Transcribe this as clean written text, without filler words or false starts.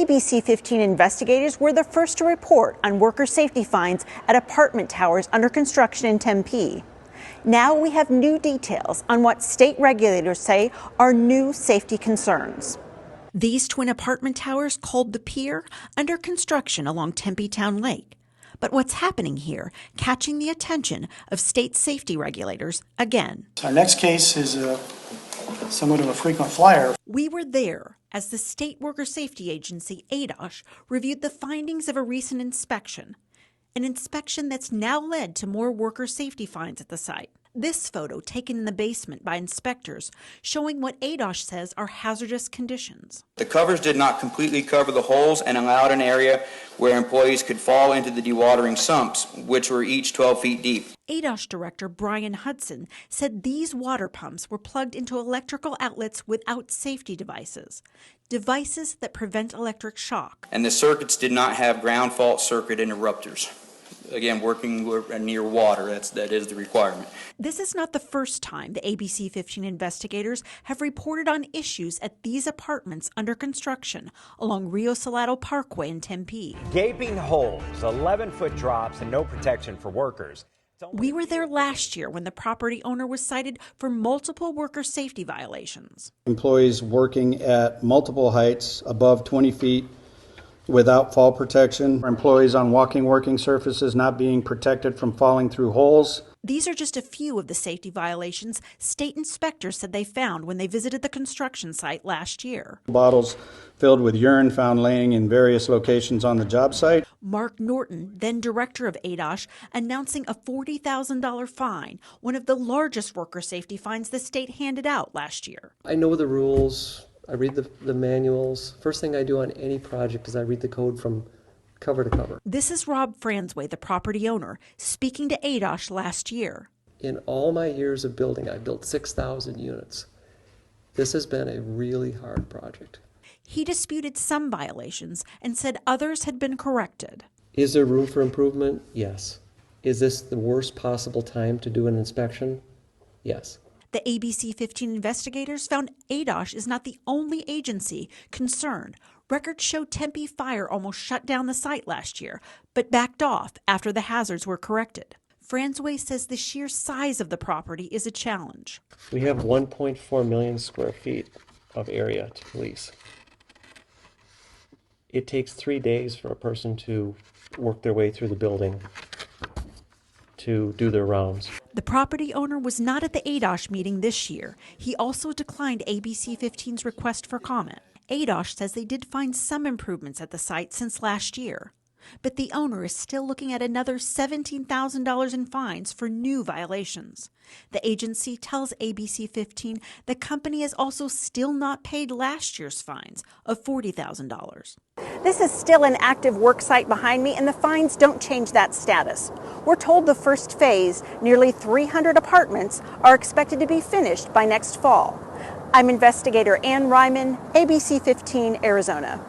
ABC 15 investigators were the first to report on worker safety fines at apartment towers under construction in Tempe. Now we have new details on what state regulators say are new safety concerns. These twin apartment towers, called the Pier, under construction along Tempe Town Lake. But what's happening here, catching the attention of state safety regulators again. Our next case is somewhat of a frequent flyer. We were there as the state worker safety agency, ADOSH, reviewed the findings of a recent inspection. An inspection that's now led to more worker safety fines at the site. This photo, taken in the basement by inspectors, showing what ADOSH says are hazardous conditions. The covers did not completely cover the holes and allowed an area where employees could fall into the dewatering sumps, which were each 12 feet deep. ADOSH Director Brian Hudson said these water pumps were plugged into electrical outlets without safety devices that prevent electric shock. And the circuits did not have ground fault circuit interrupters. Again, working near water, that is the requirement. This is not the first time the ABC 15 investigators have reported on issues at these apartments under construction along Rio Salado Parkway in Tempe. Gaping holes, 11-foot drops, and no protection for workers. We were there last year when the property owner was cited for multiple worker safety violations. Employees working at multiple heights above 20 feet without fall protection. Employees on walking working surfaces not being protected from falling through holes. These are just a few of the safety violations state inspectors said they found when they visited the construction site last year. Bottles filled with urine found laying in various locations on the job site. Mark Norton, then director of ADOSH, announcing a $40,000 fine, one of the largest worker safety fines the state handed out last year. I know the rules. I read the manuals. First thing I do on any project is I read the code from cover to cover. This is Rob Fransway, the property owner, speaking to ADOSH last year. In all my years of building, I built 6,000 units. This has been a really hard project. He disputed some violations and said others had been corrected. Is there room for improvement? Yes. Is this the worst possible time to do an inspection? Yes. The ABC 15 investigators found ADOSH is not the only agency concerned. Records show Tempe Fire almost shut down the site last year, but backed off after the hazards were corrected. Fransway says the sheer size of the property is a challenge. We have 1.4 million square feet of area to police. It takes 3 days for a person to work their way through the building to do their rounds. The property owner was not at the ADOSH meeting this year. He also declined ABC 15's request for comment. ADOSH says they did find some improvements at the site since last year, but the owner is still looking at another $17,000 in fines for new violations. The agency tells ABC 15 the company has also still not paid last year's fines of $40,000. This is still an active work site behind me, and the fines don't change that status. We're told the first phase, nearly 300 apartments, are expected to be finished by next fall. I'm investigator Ann Ryman, ABC 15, Arizona.